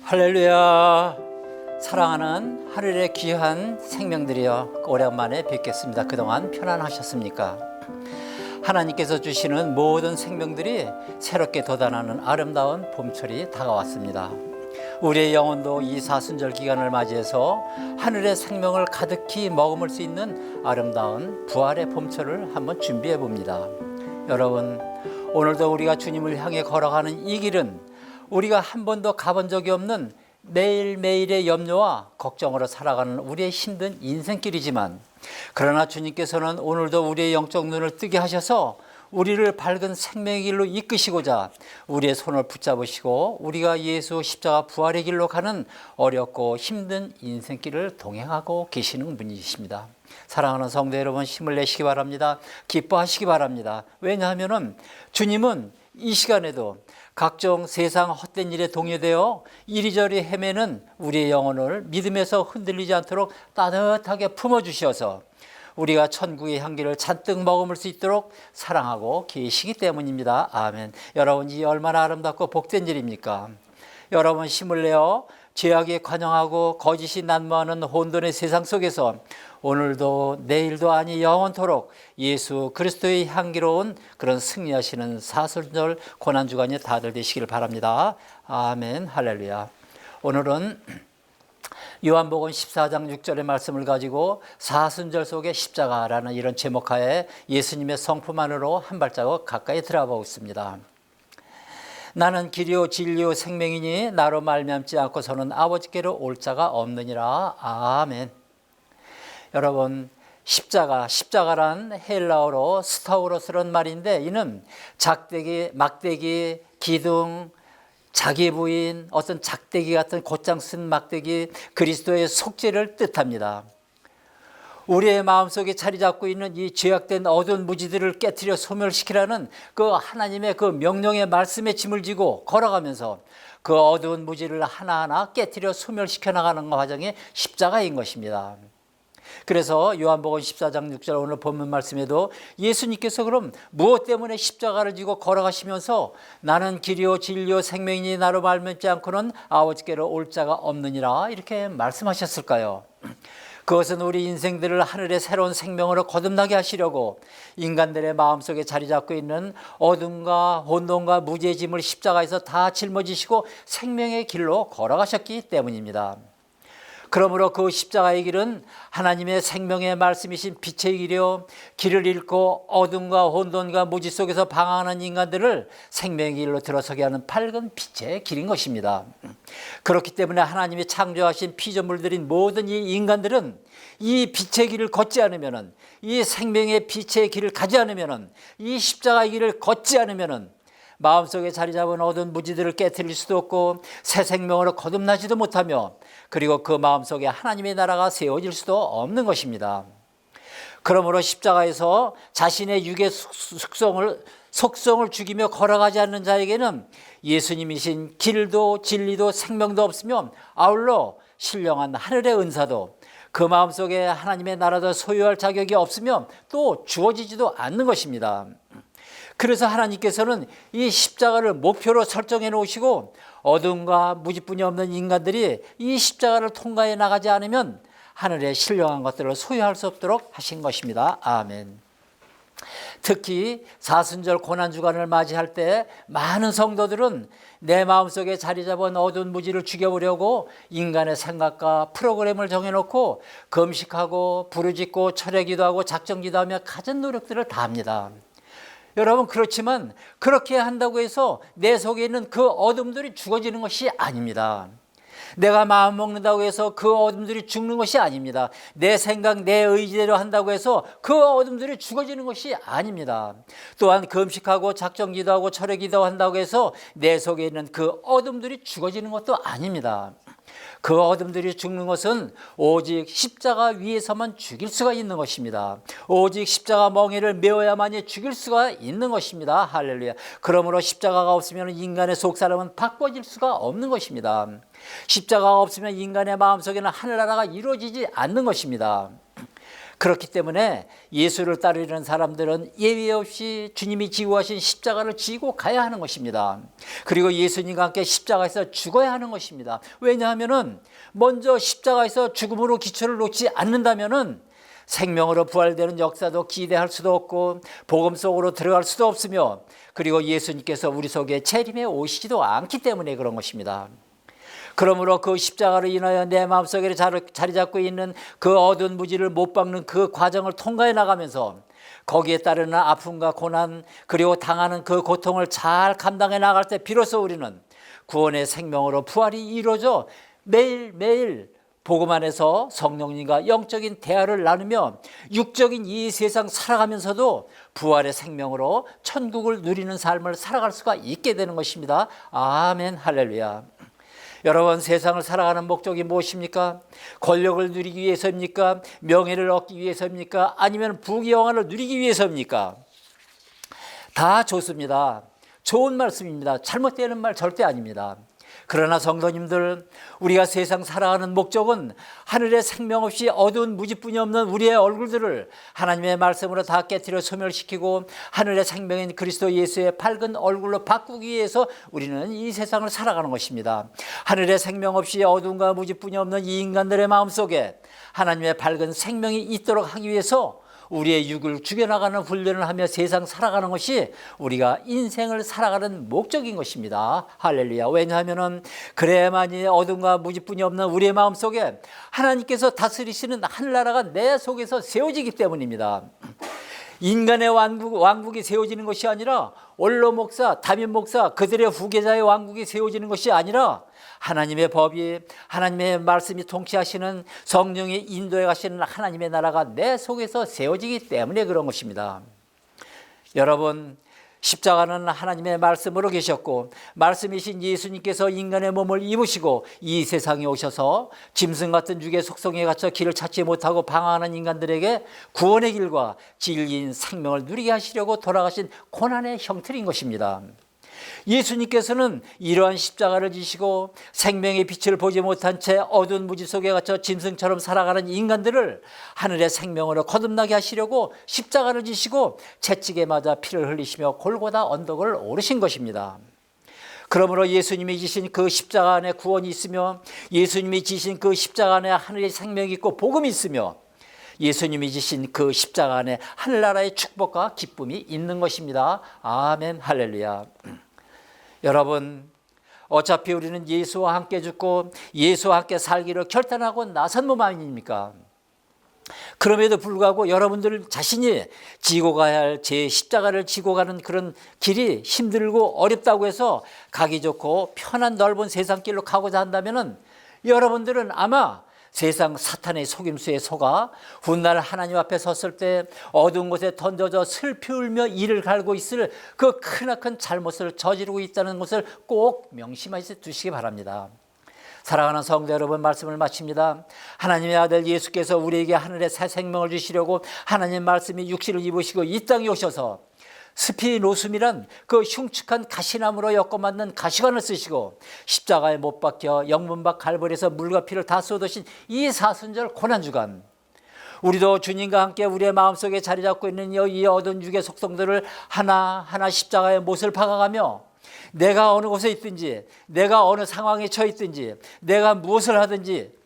할렐루야. 사랑하는 하늘의 귀한 생명들이여, 오랜만에 뵙겠습니다. 그동안 편안하셨습니까? 하나님께서 주시는 모든 생명들이 새롭게 돋아나는 아름다운 봄철이 다가왔습니다. 우리의 영혼도 이 사순절 기간을 맞이해서 하늘의 생명을 가득히 머금을 수 있는 아름다운 부활의 봄철을 한번 준비해 봅니다. 여러분, 오늘도 우리가 주님을 향해 걸어가는 이 길은 우리가 한 번도 가본 적이 없는 매일매일의 염려와 걱정으로 살아가는 우리의 힘든 인생길이지만, 그러나 주님께서는 오늘도 우리의 영적 눈을 뜨게 하셔서 우리를 밝은 생명의 길로 이끄시고자 우리의 손을 붙잡으시고 우리가 예수 십자가 부활의 길로 가는 어렵고 힘든 인생길을 동행하고 계시는 분이십니다. 사랑하는 성도 여러분, 힘을 내시기 바랍니다. 기뻐하시기 바랍니다. 왜냐하면 주님은 이 시간에도 각종 세상 헛된 일에 동요되어 이리저리 헤매는 우리의 영혼을 믿음에서 흔들리지 않도록 따뜻하게 품어주셔서 우리가 천국의 향기를 잔뜩 머금을 수 있도록 사랑하고 계시기 때문입니다. 아멘. 여러분, 이 얼마나 아름답고 복된 일입니까? 여러분, 힘을 내어 죄악에 관영하고 거짓이 난무하는 혼돈의 세상 속에서 오늘도 내일도 아니 영원토록 예수 그리스도의 향기로운 그런 승리하시는 사순절 고난주간이 다들 되시길 바랍니다. 아멘. 할렐루야. 오늘은 요한복음 14장 6절의 말씀을 가지고 사순절 속의 십자가라는 이런 제목하에 예수님의 성품 안으로 한 발자국 가까이 들어가고 있습니다. 나는 길이요 진리요 생명이니 나로 말미암지 않고서는 아버지께로 올 자가 없느니라. 아멘. 여러분, 십자가란 헬라어로 스타우로스란 말인데, 이는 작대기, 막대기, 기둥, 자기 부인, 어떤 작대기 같은 곧장 쓴 막대기, 그리스도의 속죄를 뜻합니다. 우리의 마음속에 자리 잡고 있는 이 죄악된 어두운 무지들을 깨트려 소멸시키라는 그 하나님의 그 명령의 말씀에 짐을 지고 걸어가면서 그 어두운 무지를 하나하나 깨트려 소멸시켜 나가는 과정이 십자가인 것입니다. 그래서 요한복음 14장 6절 오늘 본문 말씀에도 예수님께서 그럼 무엇 때문에 십자가를 지고 걸어가시면서 나는 길이요 진리요 생명이니 나로 말미암지 않고는 아버지께로 올 자가 없느니라 이렇게 말씀하셨을까요? 그것은 우리 인생들을 하늘의 새로운 생명으로 거듭나게 하시려고 인간들의 마음속에 자리 잡고 있는 어둠과 혼돈과 무지의 짐을 십자가에서 다 짊어지시고 생명의 길로 걸어가셨기 때문입니다. 그러므로 그 십자가의 길은 하나님의 생명의 말씀이신 빛의 길이요, 길을 잃고 어둠과 혼돈과 무지 속에서 방황하는 인간들을 생명의 길로 들어서게 하는 밝은 빛의 길인 것입니다. 그렇기 때문에 하나님이 창조하신 피조물들인 모든 이 인간들은 이 빛의 길을 걷지 않으면, 이 생명의 빛의 길을 가지 않으면, 이 십자가의 길을 걷지 않으면 마음속에 자리 잡은 어두운 무지들을 깨트릴 수도 없고 새 생명으로 거듭나지도 못하며, 그리고 그 마음속에 하나님의 나라가 세워질 수도 없는 것입니다. 그러므로 십자가에서 자신의 육의 속성을 죽이며 걸어가지 않는 자에게는 예수님이신 길도 진리도 생명도 없으며, 아울러 신령한 하늘의 은사도 그 마음속에 하나님의 나라도 소유할 자격이 없으며 또 주어지지도 않는 것입니다. 그래서 하나님께서는 이 십자가를 목표로 설정해 놓으시고 어둠과 무지뿐이 없는 인간들이 이 십자가를 통과해 나가지 않으면 하늘의 신령한 것들을 소유할 수 없도록 하신 것입니다. 아멘. 특히 사순절 고난주간을 맞이할 때 많은 성도들은 내 마음속에 자리 잡은 어두운 무지를 죽여보려고 인간의 생각과 프로그램을 정해놓고 금식하고 부르짖고 철회기도하고 작정기도하며 갖은 노력들을 다합니다. 여러분, 그렇지만 그렇게 한다고 해서 내 속에 있는 그 어둠들이 죽어지는 것이 아닙니다. 내가 마음 먹는다고 해서 그 어둠들이 죽는 것이 아닙니다. 내 생각, 내 의지대로 한다고 해서 그 어둠들이 죽어지는 것이 아닙니다. 또한 금식하고 작정기도하고 철회기도 한다고 해서 내 속에 있는 그 어둠들이 죽어지는 것도 아닙니다. 그 어둠들이 죽는 것은 오직 십자가 위에서만 죽일 수가 있는 것입니다. 오직 십자가 멍에를 메어야만이 죽일 수가 있는 것입니다. 할렐루야. 그러므로 십자가가 없으면 인간의 속사람은 바꿔질 수가 없는 것입니다. 십자가가 없으면 인간의 마음속에는 하늘나라가 이루어지지 않는 것입니다. 그렇기 때문에 예수를 따르는 사람들은 예외 없이 주님이 지고 하신 십자가를 지고 가야 하는 것입니다. 그리고 예수님과 함께 십자가에서 죽어야 하는 것입니다. 왜냐하면 먼저 십자가에서 죽음으로 기초를 놓지 않는다면 생명으로 부활되는 역사도 기대할 수도 없고 복음 속으로 들어갈 수도 없으며, 그리고 예수님께서 우리 속에 재림해 오시지도 않기 때문에 그런 것입니다. 그러므로 그 십자가로 인하여 내 마음속에 자리 잡고 있는 그 어두운 무지를 못 박는 그 과정을 통과해 나가면서 거기에 따르는 아픔과 고난, 그리고 당하는 그 고통을 잘 감당해 나갈 때 비로소 우리는 구원의 생명으로 부활이 이루어져 매일매일 복음 안에서 성령님과 영적인 대화를 나누며 육적인 이 세상 살아가면서도 부활의 생명으로 천국을 누리는 삶을 살아갈 수가 있게 되는 것입니다. 아멘, 할렐루야. 여러분, 세상을 살아가는 목적이 무엇입니까? 권력을 누리기 위해서입니까? 명예를 얻기 위해서입니까? 아니면 부귀영화를 누리기 위해서입니까? 다 좋습니다. 좋은 말씀입니다. 잘못되는 말 절대 아닙니다. 그러나 성도님들, 우리가 세상 살아가는 목적은 하늘의 생명 없이 어두운 무지뿐이 없는 우리의 얼굴들을 하나님의 말씀으로 다 깨트려 소멸시키고 하늘의 생명인 그리스도 예수의 밝은 얼굴로 바꾸기 위해서 우리는 이 세상을 살아가는 것입니다. 하늘의 생명 없이 어두움과 무지뿐이 없는 이 인간들의 마음속에 하나님의 밝은 생명이 있도록 하기 위해서 우리의 육을 죽여나가는 훈련을 하며 세상 살아가는 것이 우리가 인생을 살아가는 목적인 것입니다. 할렐루야. 왜냐하면 그래야만이 어둠과 무지뿐이 없는 우리의 마음속에 하나님께서 다스리시는 하늘나라가 내 속에서 세워지기 때문입니다. 인간의 왕국이 세워지는 것이 아니라 원로 목사, 담임 목사, 그들의 후계자의 왕국이 세워지는 것이 아니라 하나님의 법이, 하나님의 말씀이 통치하시는 성령이 인도해 가시는 하나님의 나라가 내 속에서 세워지기 때문에 그런 것입니다. 여러분, 십자가는 하나님의 말씀으로 계셨고 말씀이신 예수님께서 인간의 몸을 입으시고 이 세상에 오셔서 짐승 같은 육의 속성에 갇혀 길을 찾지 못하고 방황하는 인간들에게 구원의 길과 진리인 생명을 누리게 하시려고 돌아가신 고난의 형틀인 것입니다. 예수님께서는 이러한 십자가를 지시고 생명의 빛을 보지 못한 채 어두운 무지 속에 갇혀 짐승처럼 살아가는 인간들을 하늘의 생명으로 거듭나게 하시려고 십자가를 지시고 채찍에 맞아 피를 흘리시며 골고다 언덕을 오르신 것입니다. 그러므로 예수님이 지신 그 십자가 안에 구원이 있으며 예수님이 지신 그 십자가 안에 하늘의 생명이 있고 복음이 있으며 예수님이 지신 그 십자가 안에 하늘나라의 축복과 기쁨이 있는 것입니다. 아멘, 할렐루야. 여러분, 어차피 우리는 예수와 함께 죽고 예수와 함께 살기를 결단하고 나선 몸 아닙니까? 그럼에도 불구하고 여러분들 자신이 지고 가야 할 제 십자가를 지고 가는 그런 길이 힘들고 어렵다고 해서 가기 좋고 편한 넓은 세상길로 가고자 한다면 여러분들은 아마 세상 사탄의 속임수에 속아 훗날 하나님 앞에 섰을 때 어두운 곳에 던져져 슬피 울며 이를 갈고 있을 그 크나큰 잘못을 저지르고 있다는 것을 꼭 명심하시 두시기 바랍니다. 사랑하는 성도 여러분, 말씀을 마칩니다. 하나님의 아들 예수께서 우리에게 하늘의 새 생명을 주시려고 하나님 말씀이 육신을 입으시고 이 땅에 오셔서 스피노숨이란 그 흉측한 가시나무로 엮어맞는 가시관을 쓰시고 십자가에 못 박혀 영문박 갈보리에서 물과 피를 다 쏟으신 이 사순절 고난주간, 우리도 주님과 함께 우리의 마음속에 자리 잡고 있는 이 어두운 육의 속성들을 하나하나 십자가의 못을 박아가며 내가 어느 곳에 있든지, 내가 어느 상황에 처해 있든지, 내가 무엇을 하든지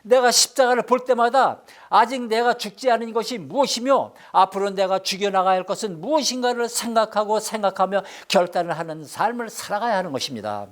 내가 십자가를 볼 때마다 아직 내가 죽지 않은 것이 무엇이며 앞으로 내가 죽여나가야 할 것은 무엇인가를 생각하며 결단을 하는 삶을 살아가야 하는 것입니다.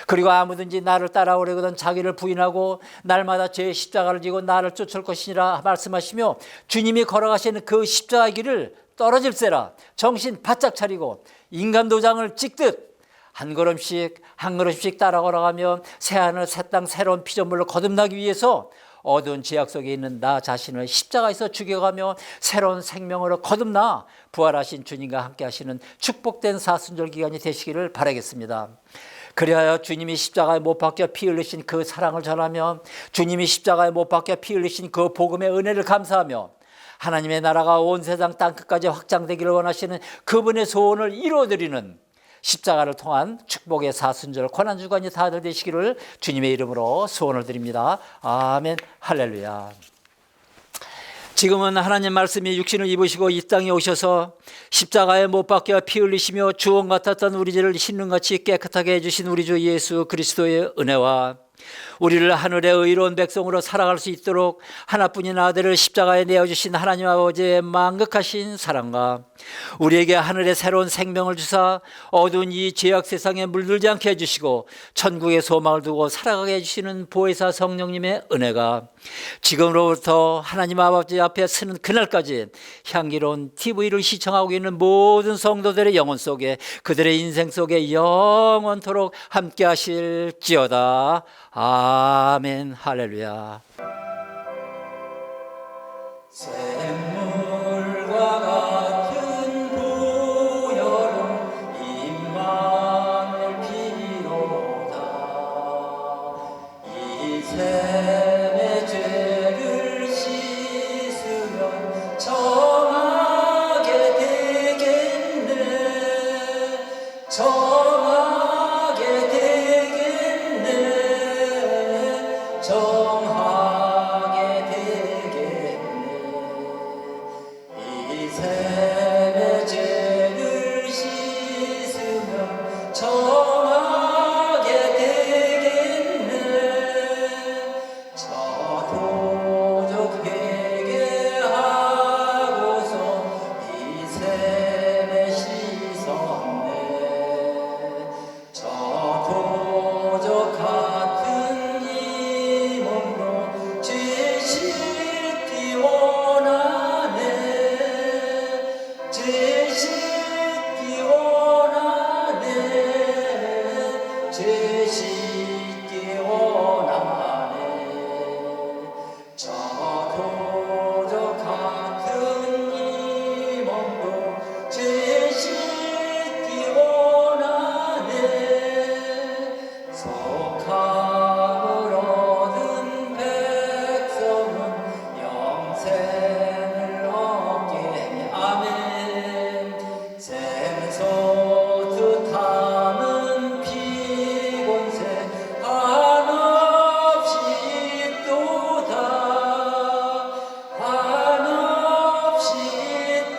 그리고 아무든지 나를 따라오려거든 자기를 부인하고 날마다 제 십자가를 지고 나를 쫓을 것이니라 말씀하시며 주님이 걸어가시는 그 십자가 길을 떨어질세라 정신 바짝 차리고 인간도장을 찍듯 한 걸음씩 따라 걸어가며 새하늘 새 땅 새로운 피조물을 거듭나기 위해서 어두운 죄악 속에 있는 나 자신을 십자가에서 죽여가며 새로운 생명으로 거듭나 부활하신 주님과 함께 하시는 축복된 사순절 기간이 되시기를 바라겠습니다. 그리하여 주님이 십자가에 못 박혀 피 흘리신 그 사랑을 전하며 주님이 십자가에 못 박혀 피 흘리신 그 복음의 은혜를 감사하며 하나님의 나라가 온 세상 땅끝까지 확장되기를 원하시는 그분의 소원을 이루어드리는 십자가를 통한 축복의 사순절 고난주간이 다들 되시기를 주님의 이름으로 소원을 드립니다. 아멘, 할렐루야. 지금은 하나님 말씀이 육신을 입으시고 이 땅에 오셔서 십자가에 못 박혀 피 흘리시며 주원 같았던 우리 죄를 신눈같이 깨끗하게 해주신 우리 주 예수 그리스도의 은혜와 우리를 하늘의 의로운 백성으로 살아갈 수 있도록 하나뿐인 아들을 십자가에 내어주신 하나님 아버지의 만극하신 사랑과 우리에게 하늘의 새로운 생명을 주사 어두운 이 죄악 세상에 물들지 않게 해주시고 천국의 소망을 두고 살아가게 해주시는 보혜사 성령님의 은혜가 지금으로부터 하나님 아버지 앞에 서는 그날까지 향기로운 TV를 시청하고 있는 모든 성도들의 영혼 속에 그들의 인생 속에 영원토록 함께 하실지어다. 아멘. 할렐루야. 샘물과 같은 부여름 임마누엘 피로다. 이 샘의 죄를 씻으면 정하게 되겠네. 정하게 되겠네. 정하게 되겠네. 이 샘의 죄를 씻으면 정하게 되겠네. 저도적 회개하고서 이 샘에 씻었네. 저도적 같은 이 몸으로 죄 씻기 원하네. 죄 씻기 원하네. 죄 씻기 원하네. 저도적 같은 이 몸으로 죄 씻기 원하네. 속함을 얻은 백성은 영생을 얻게. 아멘. 샘솟듯 하는 피곤새 한없이 또다. 한없이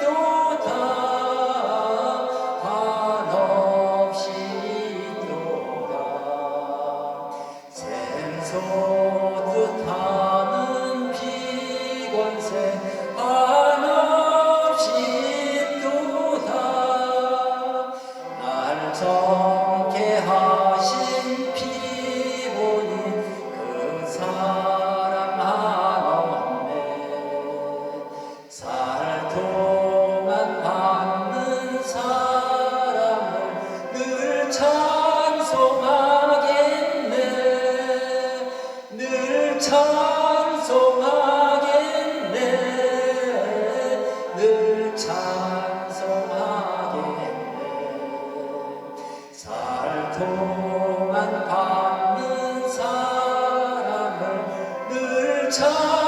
또다. 한없이 또다. 샘솟듯 하는 피곤새 한없이 또다. 날 정케 하신 피보니 그 사랑 한없네. 살 동안 받는 사랑을 늘 찬송하겠네. 늘 찬송하겠네. 늘 찬송하겠네. 살 동안 받는 사랑을 늘 찬송하겠네.